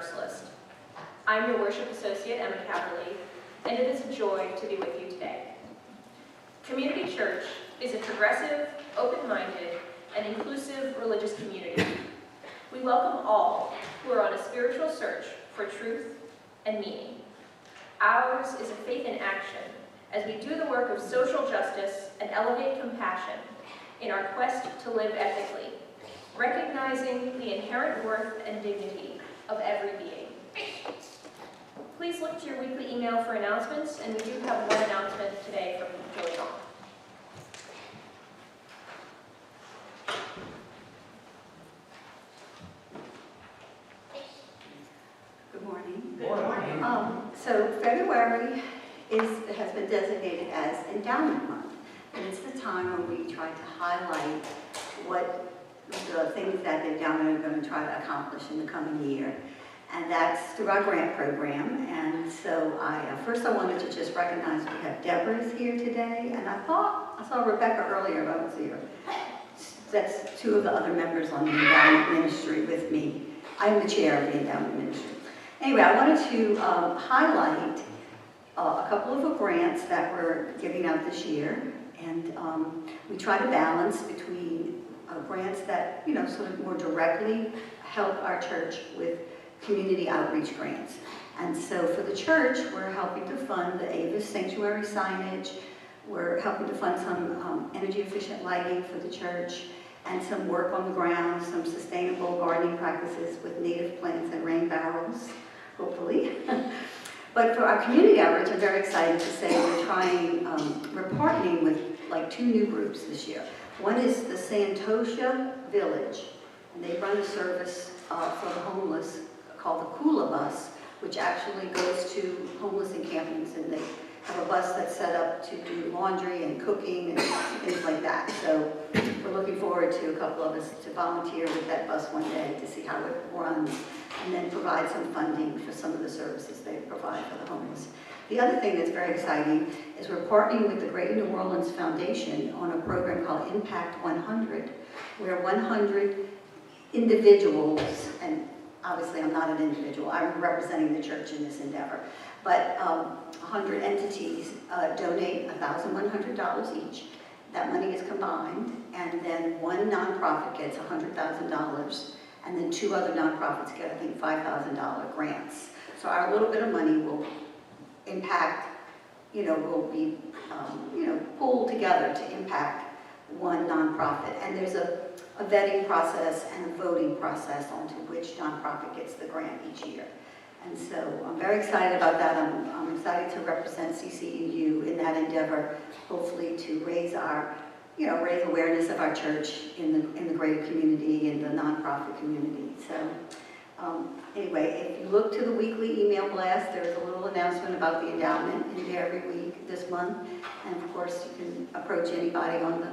Universalist. I'm your worship associate, Emma Caverly, and it is a joy to be with you today. Community Church is a progressive, open-minded, and inclusive religious community. We welcome all who are on a spiritual search for truth and meaning. Ours is a faith in action as we do the work of social justice and elevate compassion in our quest to live ethically, recognizing the inherent worth and dignity of every being. Please look to your weekly email for announcements, and we do have one announcement today from Joey Long. Good morning. Good morning. So February has been designated as Endowment Month, and it's the time when we try to highlight what the things that the endowment are going to try to accomplish in the coming year, and that's through our grant program. And so first I wanted to just recognize we have Deborah's here today, and I thought I saw Rebecca earlier, but I was here. That's two of the other members on the endowment ministry with me. I'm the chair of the endowment ministry. Anyway, I wanted to highlight a couple of grants that we're giving out this year, and we try to balance between grants that, sort of more directly help our church with community outreach grants. And so for the church, we're helping to fund the Avis Sanctuary signage, we're helping to fund some energy efficient lighting for the church, and some work on the ground, some sustainable gardening practices with native plants and rain barrels, hopefully. But for our community outreach, I'm very excited to say we're partnering with like two new groups this year. One is the Santosha Village, and they run a service for the homeless called the Kula Bus, which actually goes to homeless encampments, and they have a bus that's set up to do laundry and cooking and things like that. So we're looking forward to a couple of us to volunteer with that bus one day to see how it runs, and then provide some funding for some of the services they provide for the homeless. The other thing that's very exciting is we're partnering with the Greater New Orleans Foundation on a program called Impact 100, where 100 individuals, and obviously I'm not an individual, I'm representing the church in this endeavor, but 100 entities donate $1,100 each. That money is combined, and then one nonprofit gets $100,000, and then two other nonprofits get, I think, $5,000 grants. So our little bit of money will impact, will be, pulled together to impact one nonprofit. And there's a vetting process and a voting process onto which nonprofit gets the grant each year. And so I'm very excited about that. I'm excited to represent CCUU in that endeavor, hopefully to raise raise awareness of our church in the greater community, in the nonprofit community. So anyway, if you look to the weekly email blast, there's a little announcement about the endowment in there every week this month. And of course, you can approach anybody on the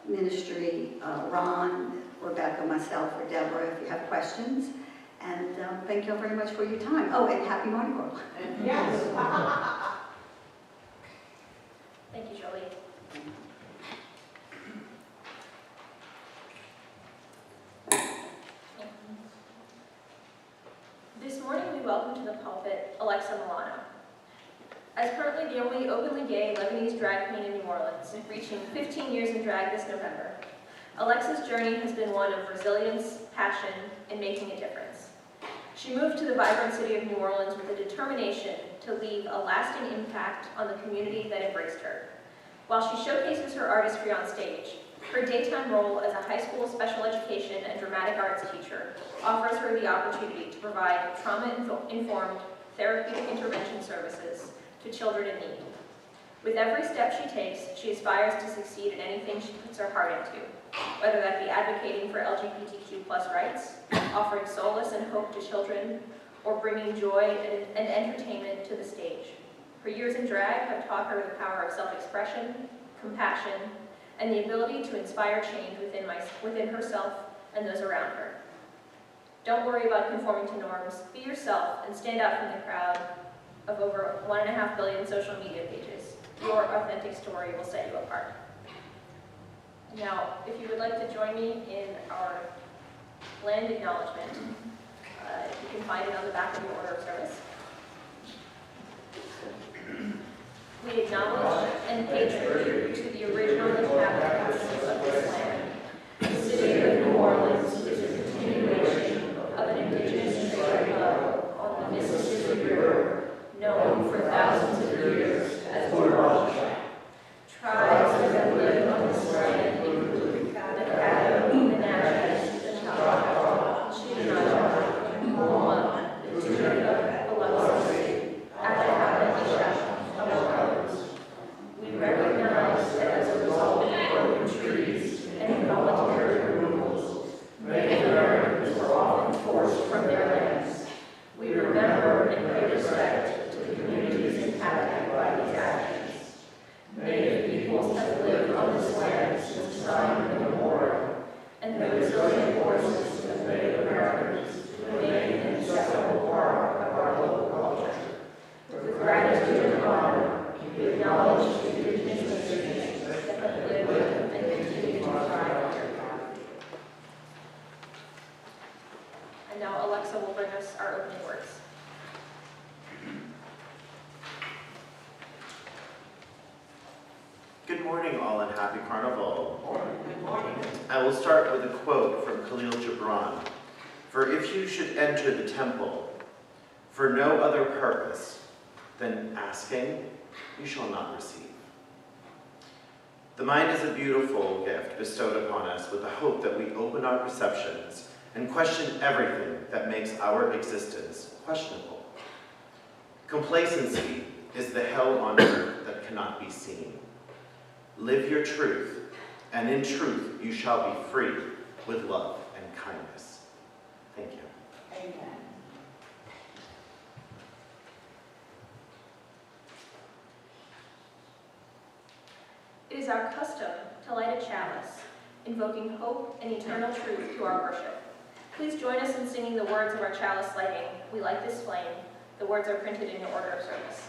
ministry, Ron, Rebecca, myself, or Deborah, if you have questions. And thank you all very much for your time. Oh, and happy Mardi Gras. Yes. Thank you, Jolie. This morning we welcome to the pulpit Alexa Milano. As currently the only openly gay Lebanese drag queen in New Orleans, reaching 15 years in drag this November, Alexa's journey has been one of resilience, passion, and making a difference. She moved to the vibrant city of New Orleans with a determination to leave a lasting impact on the community that embraced her. While she showcases her artistry on stage, her daytime role as a high school special education and dramatic arts teacher offers her the opportunity to provide trauma-informed therapeutic intervention services to children in need. With every step she takes, she aspires to succeed in anything she puts her heart into, whether that be advocating for LGBTQ+ rights, offering solace and hope to children, or bringing joy and entertainment to the stage. Her years in drag have taught her the power of self-expression, compassion, and the ability to inspire change within herself and those around her. Don't worry about conforming to norms. Be yourself and stand out from the crowd of over 1.5 billion social media pages. Your authentic story will set you apart. Now, if you would like to join me in our land acknowledgement, You can find it on the back of your order of service. We acknowledge and pay tribute to the original inhabitants of this land. The city of New Orleans is a continuation of an indigenous trade hub on the Mississippi River, known for thousands of years as the Wabash. Tribes that have lived on this land include the Caddo, the Natchez, the Choctaw, Chickasaw, the Moama, the Tunica, the Biloxi, Atchafalaya, among others. We recognize that as a result of broken trees and involuntary removals, Native Americans were often forced from their lands. We remember and pay respect to the communities inhabited by these actions. Native peoples have lived on this land since time immemorial, and the resilient forces of Native Americans remain an inseparable part of our local culture. With gratitude and honor, we acknowledge the indigenous nations that have lived and continue to thrive here. And now Alexa will bring us our opening words. Good morning, all, and happy Carnival. Good morning. I will start with a quote from Khalil Gibran. For if you should enter the temple for no other purpose than asking, you shall not receive. The mind is a beautiful gift bestowed upon us with the hope that we open our perceptions and question everything that makes our existence questionable. Complacency is the hell on earth that cannot be seen. Live your truth, and in truth you shall be free with love and kindness. Thank you. Amen. It is our custom to light a chalice, invoking hope and eternal truth to our worship. Please join us in singing the words of our chalice lighting. We light this flame. The words are printed in your order of service.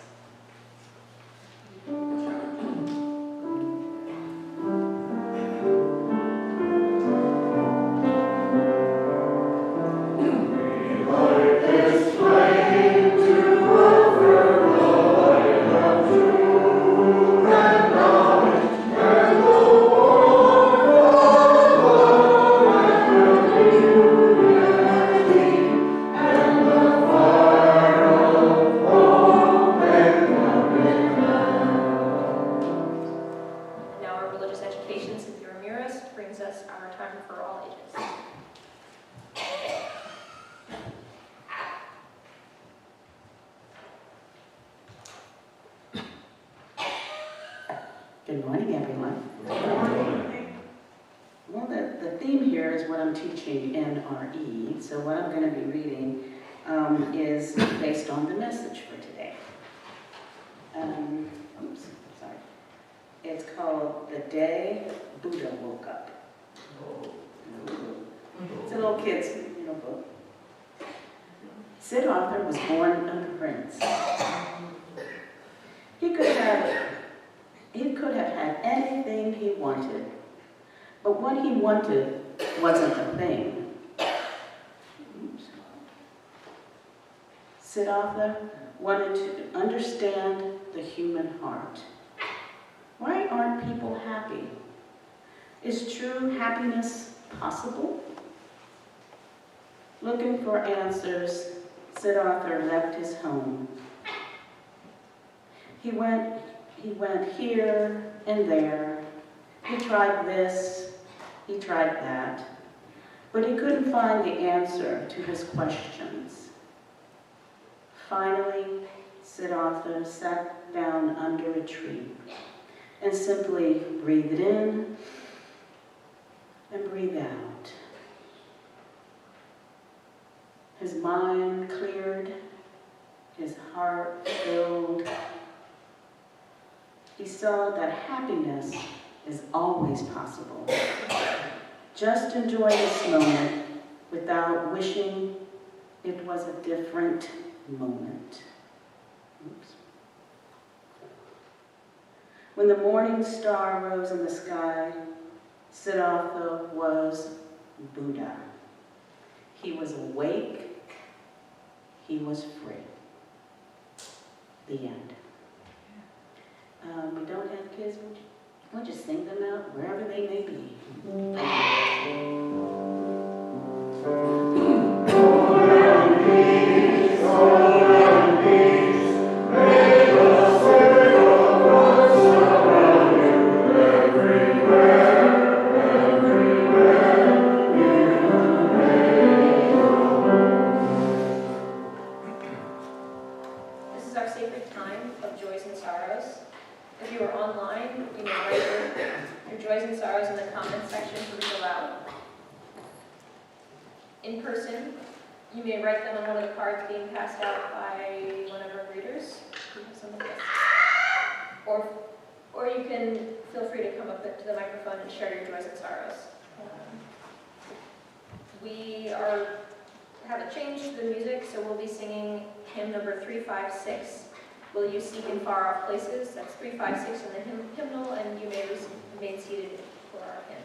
Good morning, everyone. Good morning. Well, the theme here is what I'm teaching NRE. So what I'm going to be reading is based on the message for today. It's called The Day Buddha Woke Up. It's a little kid's book. Sid Arthur was born a prince. He could have had anything he wanted, but what he wanted wasn't a thing. Sid Arthur wanted to understand the human heart. Why aren't people happy? Is true happiness possible? Looking for answers, Sid Arthur left his home. He went here and there. He tried this, he tried that, but he couldn't find the answer to his questions. Finally, Sid Arthur sat down under a tree and simply breathed in and breathed out. His mind cleared, his heart filled. He saw that happiness is always possible. Just enjoy this moment without wishing it was a different moment. Oops. When the morning star rose in the sky, Siddhartha was Buddha. He was awake he was free. The end. We don't have kids, we'll just sing them out wherever they may be. This is our sacred time of joys and sorrows. If you are online, you may write your joys and sorrows in the comment section to read aloud. In person, you may write them on one of the cards being passed out by one of our readers. We have some of this. Or you can feel free to come up to the microphone and share your joys and sorrows. We haven't changed the music, so we'll be singing hymn number 356. Will you seek in far off places? That's 356 in the hymnal, and you may remain seated for our hymn.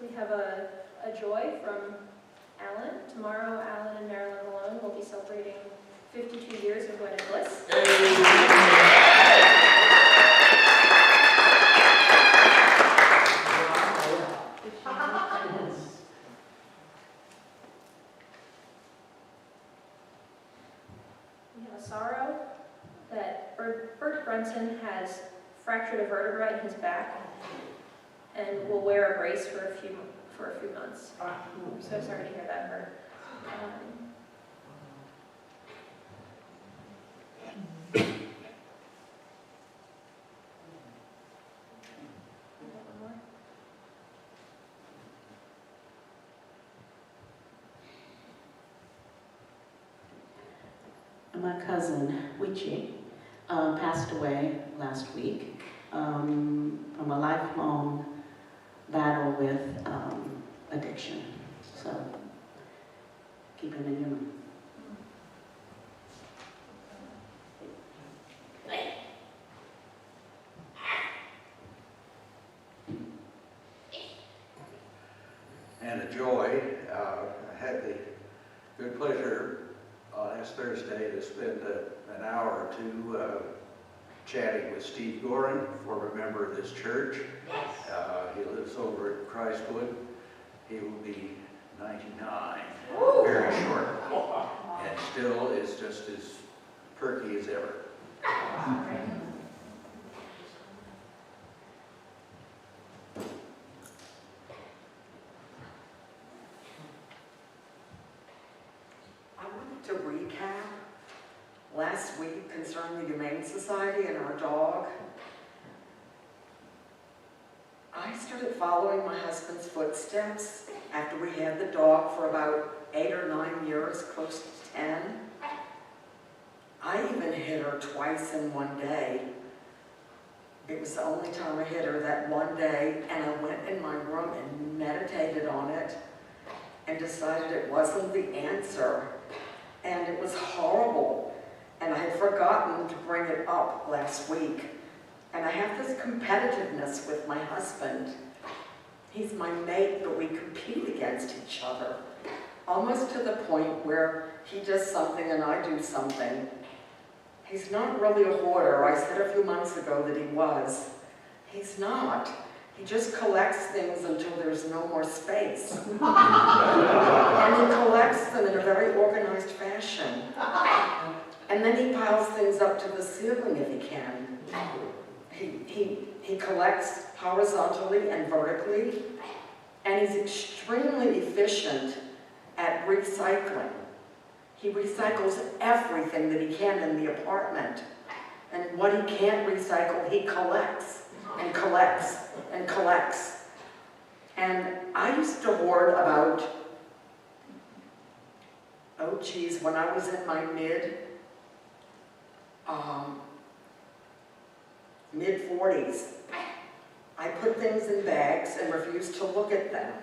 We have a joy from Alan. Tomorrow, Alan and Marilyn Malone will be celebrating 52 years of wedded bliss. We have a sorrow that Bert Brunson has fractured a vertebra in his back and will wear a brace for a few months. I'm so sorry to hear that, Bert. My cousin, Wichi, passed away last week from a lifelong battle with addiction. So keep him in your mind. And a joy. I had the good pleasure last Thursday to spend an hour or two chatting with Steve Gorin, former member of this church. He lives over at Christwood. He will be 99 very shortly, and still is just as perky as ever. last week concerning the Humane Society and our dog. I started following my husband's footsteps after we had the dog for about 8 or 9 years, close to 10. I even hit her twice in one day. It was the only time I hit her, that one day, and I went in my room and meditated on it and decided it wasn't the answer. And it was horrible. And I had forgotten to bring it up last week. And I have this competitiveness with my husband. He's my mate, but we compete against each other. Almost to the point where he does something and I do something. He's not really a hoarder. I said a few months ago that he was. He's not. He just collects things until there's no more space. And he collects them in a very organized fashion. And then he piles things up to the ceiling if he can. He collects horizontally and vertically, and he's extremely efficient at recycling. He recycles everything that he can in the apartment. And what he can't recycle, he collects and collects and collects. And I used to hoard about, oh geez, when I was in my mid-40s, I put things in bags and refused to look at them.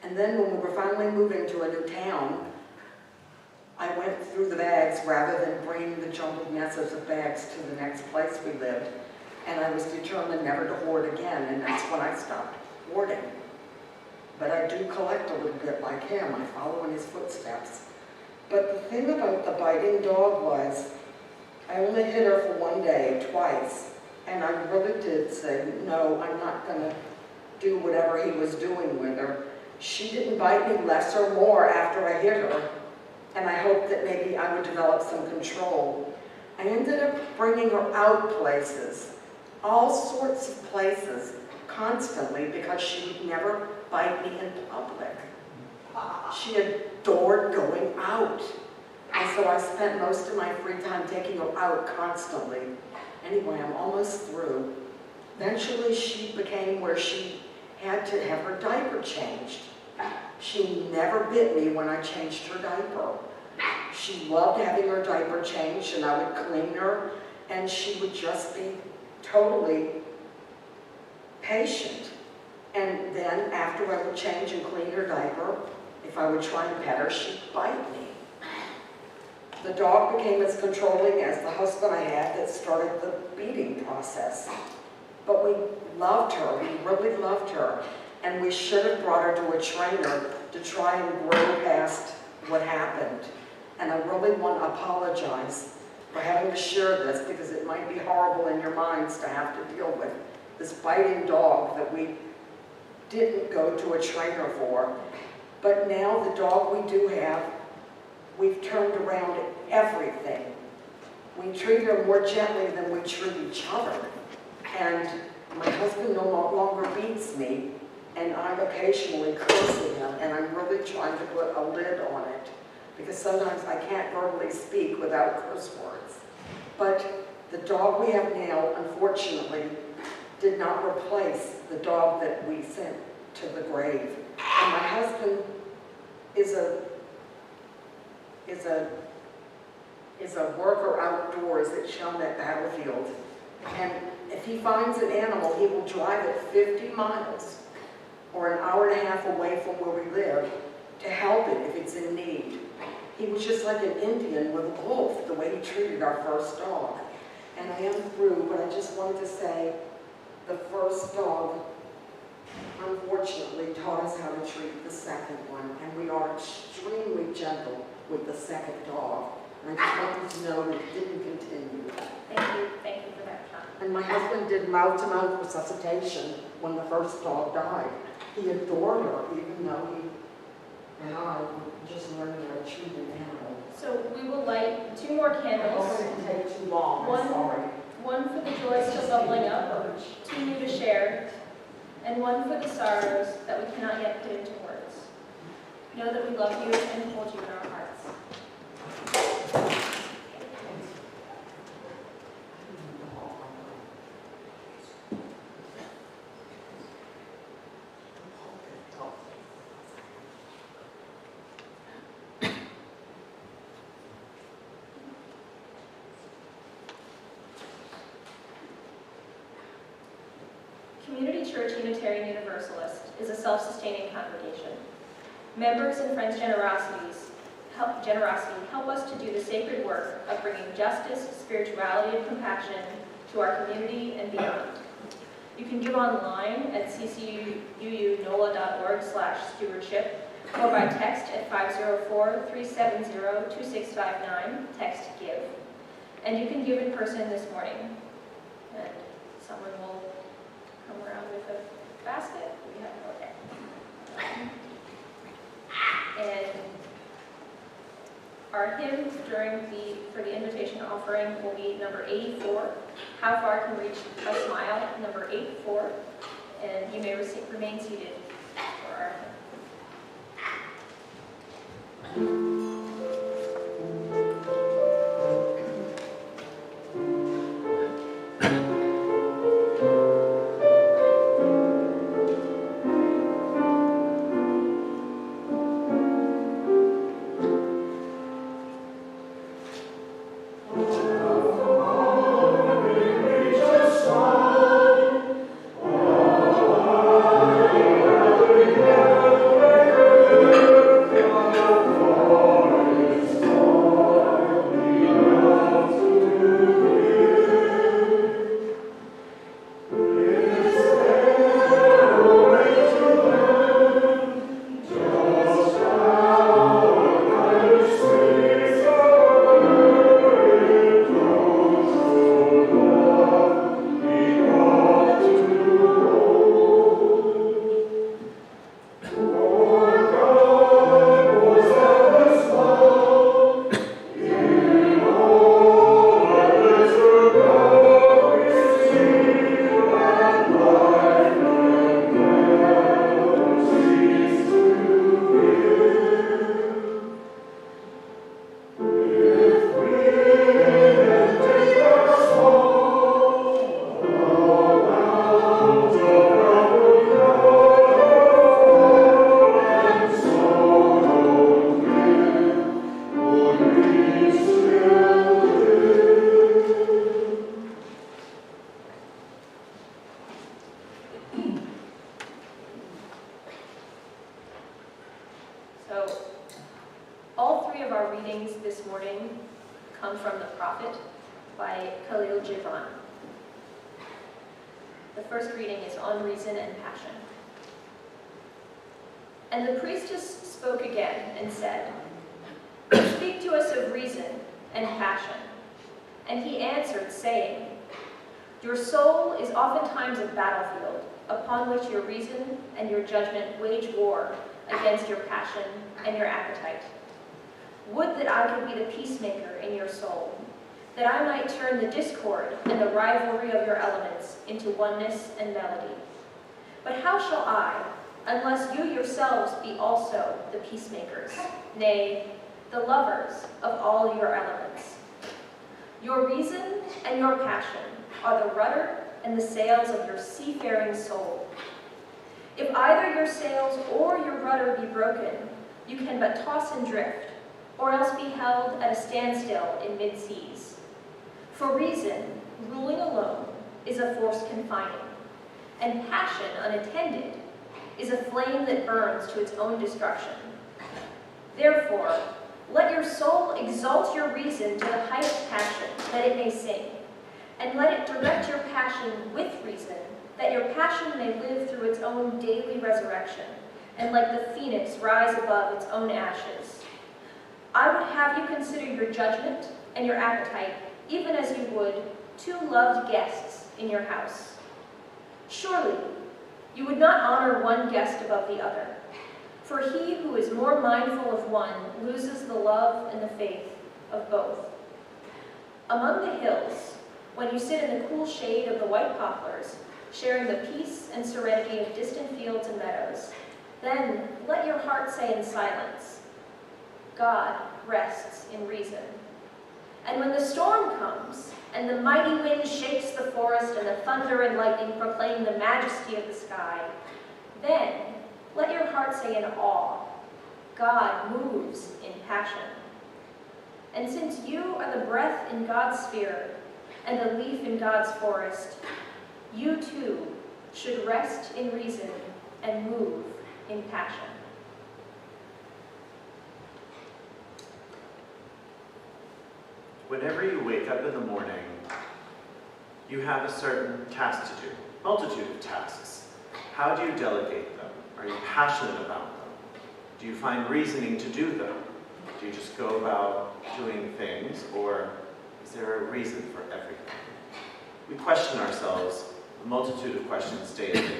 And then when we were finally moving to a new town, I went through the bags rather than bringing the jumbled messes of bags to the next place we lived. And I was determined never to hoard again, and that's when I stopped hoarding. But I do collect a little bit like him. I follow in his footsteps. But the thing about the biting dog was, I only hit her for one day, twice. And I really did say, no, I'm not going to do whatever he was doing with her. She didn't bite me less or more after I hit her. And I hoped that maybe I would develop some control. I ended up bringing her out places, all sorts of places, constantly, because she would never bite me in public. She adored going out. And so I spent most of my free time taking her out constantly. Anyway, I'm almost through. Eventually, she became where she had to have her diaper changed. She never bit me when I changed her diaper. She loved having her diaper changed, and I would clean her, and she would just be totally patient. And then after I would change and clean her diaper, if I would try and pet her, she'd bite me. The dog became as controlling as the husband I had that started the beating process. But we loved her, we really loved her. And we should have brought her to a trainer to try and grow past what happened. And I really want to apologize for having to share this, because it might be horrible in your minds to have to deal with this biting dog that we didn't go to a trainer for. But now the dog we do have, we've turned around everything. We treat her more gently than we treat each other. And my husband no longer beats me, and I'm occasionally cursing him, and I'm really trying to put a lid on it, because sometimes I can't verbally speak without curse words. But the dog we have now, unfortunately, did not replace the dog that we sent to the grave. And my husband is a worker outdoors at Chelmsford Battlefield. And if he finds an animal, he will drive it 50 miles or an hour and a half away from where we live to help it if it's in need. He was just like an Indian with a wolf, the way he treated our first dog. And I am through, but I just wanted to say the first dog, unfortunately, taught us how to treat the second one, and we are extremely gentle with the second dog. And I just want you to know that it didn't continue. Thank you for that, Sean. And my husband did mouth-to-mouth resuscitation when the first dog died. He adored her, even though he and I were just learning how to treat an animal. So we will light 2 more I candles. hope it didn't take too long, I'm sorry. One for the joys still bubbling up, 2 new to share, and 1 for the sorrows that we cannot yet put into words. Know that we love you and hold you in our hearts. Community Church Unitarian Universalist is a self-sustaining congregation. Members and friends' generosity help us to do the sacred work of bringing justice, spirituality, and compassion to our community and beyond. You can give online at ccuunola.org/stewardship or by text at 504-370-2659, text GIVE. And you can give in person this morning. And someone will come around with a basket. We have okay. And our hymn for the invitation offering will be number 84, How Far Can Reach a Smile, number 84, and you may remain seated for our hymn. This morning come from the Prophet by Khalil Gibran. The first reading is on reason and passion. And the priestess spoke again and said, Speak to us of reason and passion. And he answered, saying, Your soul is oftentimes a battlefield upon which your reason and your judgment wage war against your passion and your appetite. Would that I could be the peacemaker in your soul, that I might turn the discord and the rivalry of your elements into oneness and melody. But how shall I, unless you yourselves be also the peacemakers, nay, the lovers of all your elements? Your reason and your passion are the rudder and the sails of your seafaring soul. If either your sails or your rudder be broken, you can but toss and drift, or else be held at a standstill in mid-seas. For reason, ruling alone, is a force confining, and passion unattended is a flame that burns to its own destruction. Therefore, let your soul exalt your reason to the height of passion, that it may sing, and let it direct your passion with reason, that your passion may live through its own daily resurrection, and like the phoenix rise above its own ashes. I would have you consider your judgment and your appetite, even as you would two loved guests in your house. Surely, you would not honor one guest above the other, for he who is more mindful of one loses the love and the faith of both. Among the hills, when you sit in the cool shade of the white poplars, sharing the peace and serenity of distant fields and meadows, then let your heart say in silence, God rests in reason. And when the storm comes, and the mighty wind shakes the forest, and the thunder and lightning proclaim the majesty of the sky, then let your heart say in awe, God moves in passion. And since you are the breath in God's sphere, and the leaf in God's forest, you too should rest in reason and move in passion. Whenever you wake up in the morning, you have a certain task to do, multitude of tasks. How do you delegate them? Are you passionate about them? Do you find reasoning to do them? Do you just go about doing things, or is there a reason for everything? We question ourselves a multitude of questions daily.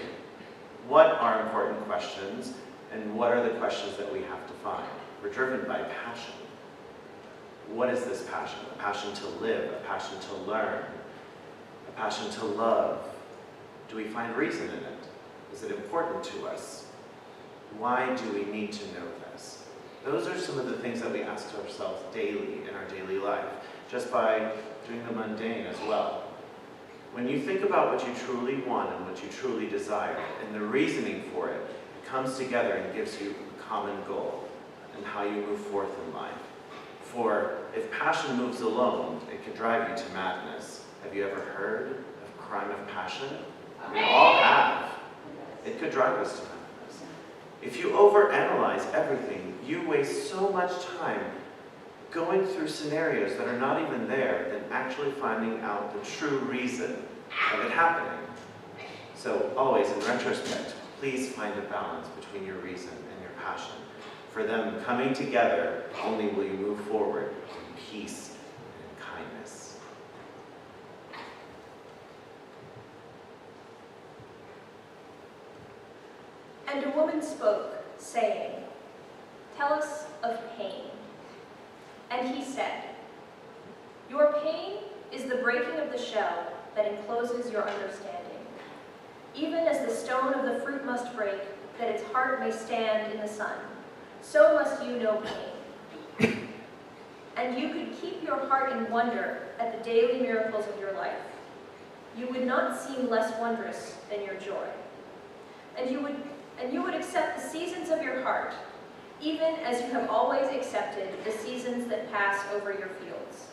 What are important questions, and what are the questions that we have to find? We're driven by passion. What is this passion? A passion to live, a passion to learn, a passion to love. Do we find reason in it? Is it important to us? Why do we need to know this? Those are some of the things that we ask ourselves daily in our daily life, just by doing the mundane as well. When you think about what you truly want and what you truly desire, and the reasoning for it, it comes together and gives you a common goal and how you move forth in life. For if passion moves alone, it can drive you to madness. Have you ever heard of crime of passion? We all have. It could drive us to madness. If you overanalyze everything, you waste so much time going through scenarios that are not even there than actually finding out the true reason of it happening. So always, in retrospect, please find a balance between your reason and your passion. For them coming together, only will you move forward in peace and in kindness. And a woman spoke, saying, "Tell us of pain." And he said, "Your pain is the breaking of the shell that encloses your understanding. Even as the stone of the fruit must break, that its heart may stand in the sun, so must you know pain. And you could keep your heart in wonder at the daily miracles of your life. You would not seem less wondrous than your joy. And you would accept the seasons of your heart, even as you have always accepted the seasons that pass over your fields.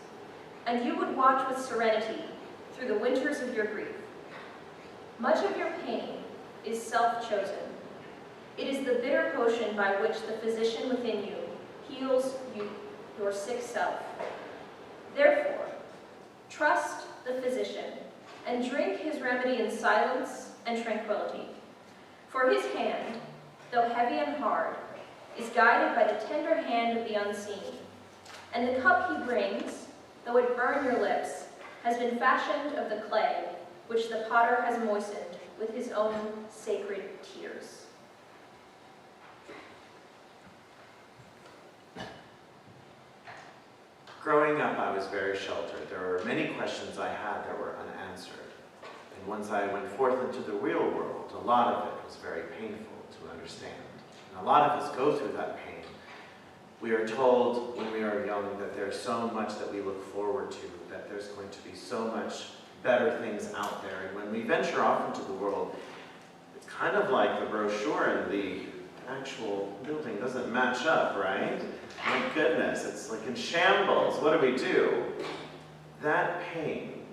And you would watch with serenity through the winters of your grief. Much of your pain is self-chosen. It is the bitter potion by which the physician within you heals your sick self. Therefore, trust the physician and drink his remedy in silence and tranquility. For his hand, though heavy and hard, is guided by the tender hand of the unseen. And the cup he brings, though it burn your lips, has been fashioned of the clay, which the potter has moistened with his own sacred tears. Growing up, I was very sheltered. There were many questions I had that were unanswered. And once I went forth into the real world, a lot of it was very painful to understand. And a lot of us go through that pain. We are told when we are young that there's so much that we look forward to, that there's going to be so much better things out there. And when we venture off into the world, it's kind of like the brochure and the actual building doesn't match up, right? My goodness, it's like in shambles. What do? That pain,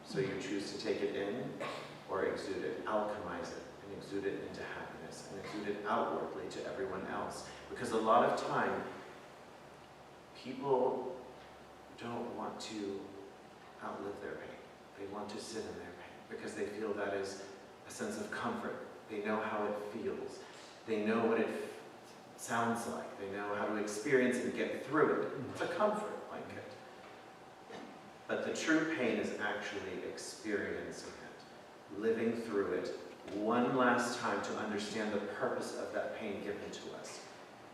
so you choose to take it in or exude it, alchemize it, and exude it into happiness, and exude it outwardly to everyone else. Because a lot of time, people don't want to outlive their pain. They want to sit in their pain because they feel that is a sense of comfort. They know how it feels. They know what it sounds like. They know how to experience and get through it. It's a comfort blanket. But the true pain is actually experiencing it, living through it one last time to understand the purpose of that pain given to us.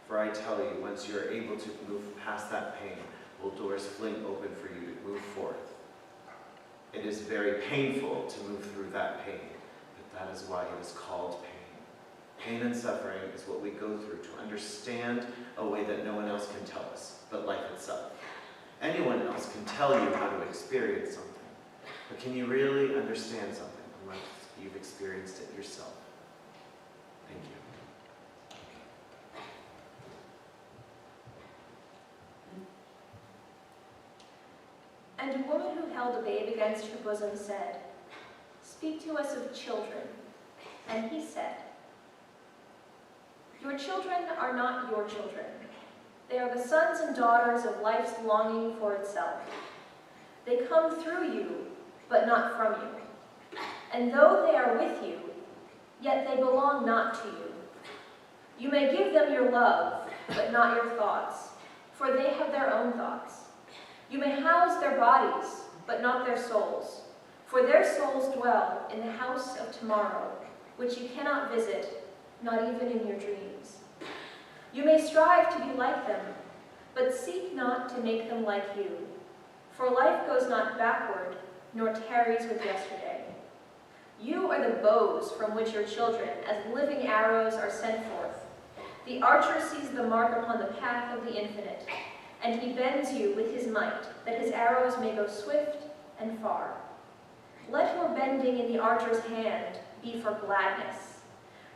For I tell you, once you're able to move past that pain, will doors fling open for you to move forth. It is very painful to move through that pain, but that is why it is called pain. Pain and suffering is what we go through to understand a way that no one else can tell us, but life itself. Anyone else can tell you how to experience something, but can you really understand something unless you've experienced it yourself? Thank you. And a woman who held a babe against her bosom said, "Speak to us of children, And he said, "Your children are not your children. They are the sons and daughters of life's longing for itself. They come through you, but not from you. And though they are with you, yet they belong not to you. You may give them your love, but not your thoughts, for they have their own thoughts. You may house their bodies, but not their souls, for their souls dwell in the house of tomorrow, which you cannot visit, not even in your dreams. You may strive to be like them, but seek not to make them like you, for life goes not backward, nor tarries with yesterday. You are the bows from which your children, as living arrows, are sent forth. The archer sees the mark upon the path of the infinite, and he bends you with his might, that his arrows may go swift and far. Let your bending in the archer's hand be for gladness,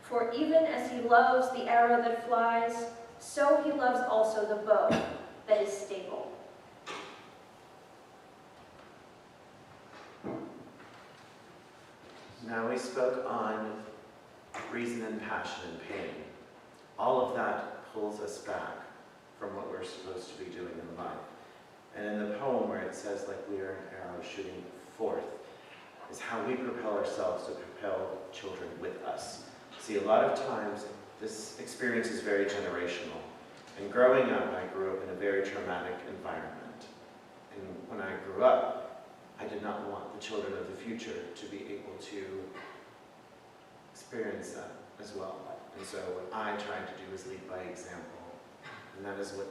for even as he loves the arrow that flies, so he loves also the bow that is stable." Now we spoke on reason and passion and pain. All of that pulls us back from what we're supposed to be doing in life. And in the poem where it says, like we are an arrow shooting forth, is how we propel ourselves to propel children with us. See, a lot of times this experience is very generational. And growing up, I grew up in a very traumatic environment. And when I grew up, I did not want the children of the future to be able to experience that as well. And so what I tried to do is lead by example. And that is what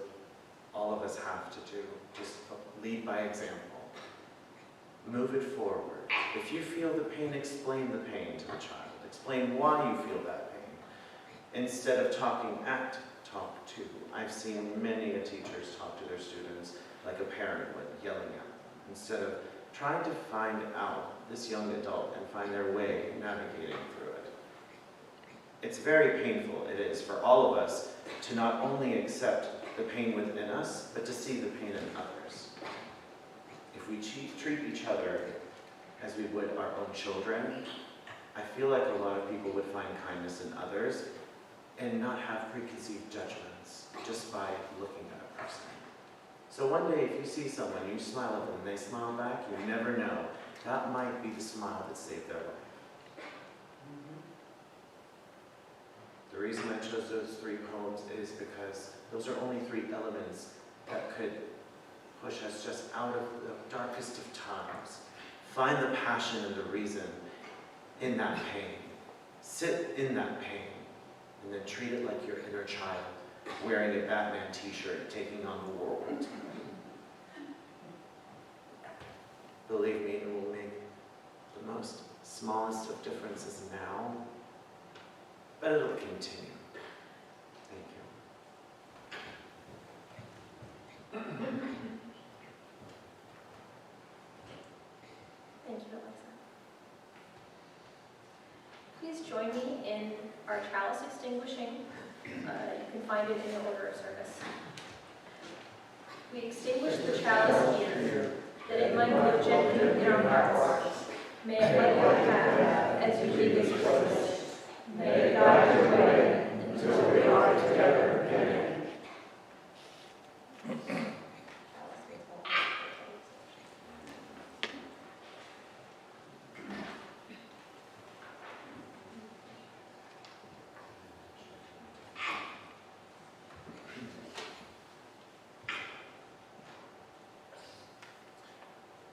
all of us have to do, just lead by example. Move it forward. If you feel the pain, explain the pain to the child. Explain why you feel that pain. Instead of talking at, talk to. I've seen many teachers talk to their students like a parent would, yelling at them, instead of trying to find out this young adult and find their way navigating through it. It's very painful, it is, for all of us to not only accept the pain within us, but to see the pain in others. If we treat each other as we would our own children, I feel like a lot of people would find kindness in others and not have preconceived judgments just by looking at a person. So one day if you see someone, you smile at them and they smile back, you never know. That might be the smile that saved their life. The reason I chose those 3 poems is because those are only 3 elements that could push us just out of the darkest of times. Find the passion and the reason in that pain. Sit in that pain and then treat it like your inner child, wearing a Batman t-shirt, taking on the world. Believe me, it will make the most smallest of differences now, but it'll continue. Thank you. Thank you, Alexa. Please join me in our chalice extinguishing. You can find it in the order of service. We extinguish the chalice here, that it might live gently in our hearts. May it light your path as you lead this place. May it guide your way until we are together again.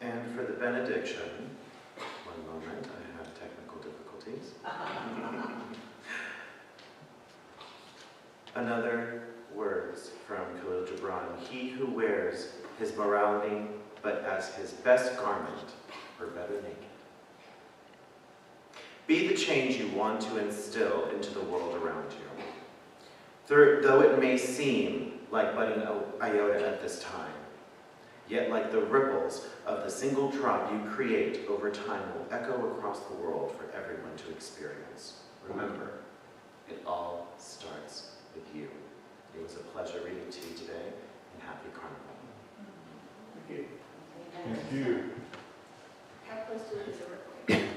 And for the benediction, one moment, I have technical difficulties. Another words from Khalil Gibran, he who wears his morality but as his best garment, or better naked. Be the change you want to instill into the world around you. Though it may seem like but an iota at this time, yet like the ripples of the single drop you create over time will echo across the world for everyone to experience. Remember, it all starts with you. It was a pleasure reading to you today, and happy Carnival. Thank you. Thank you. How close to it is a recording?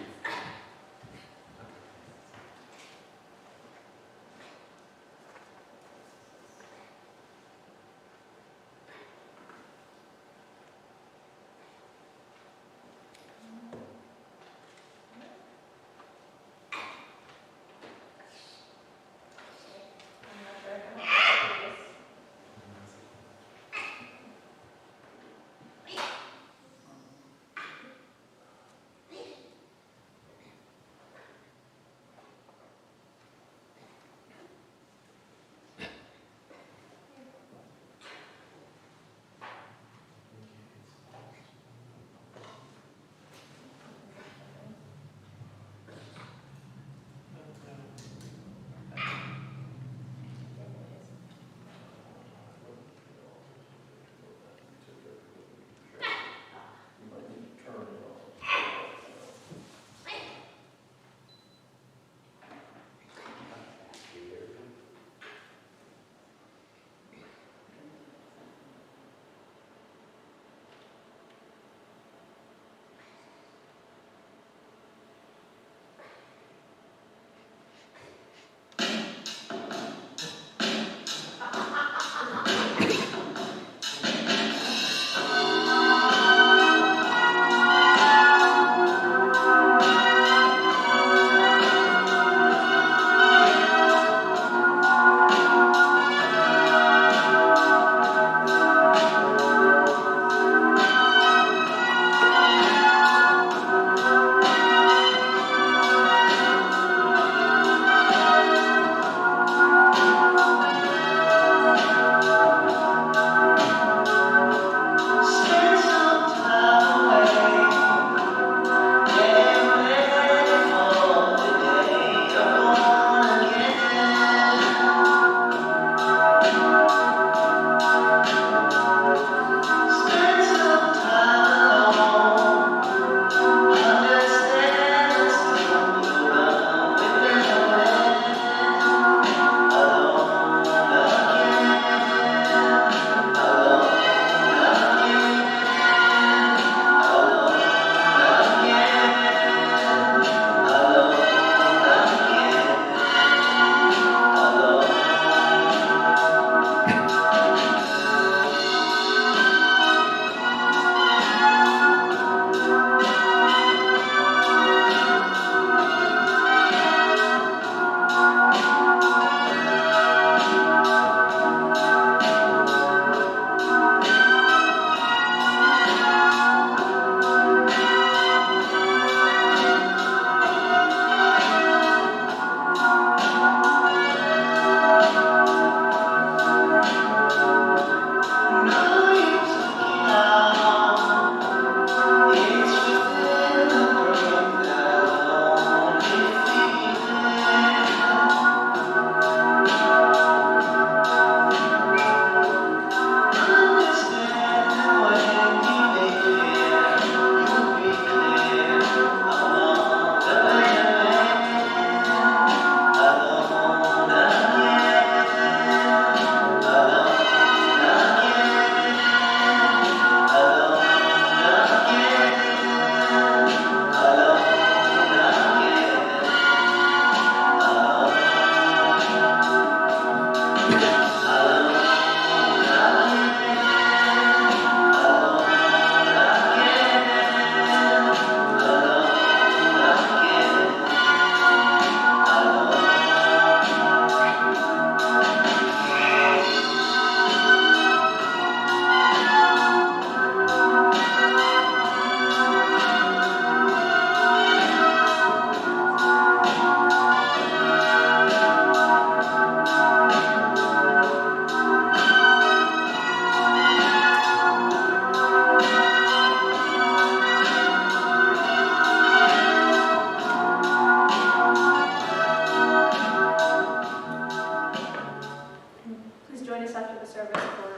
service for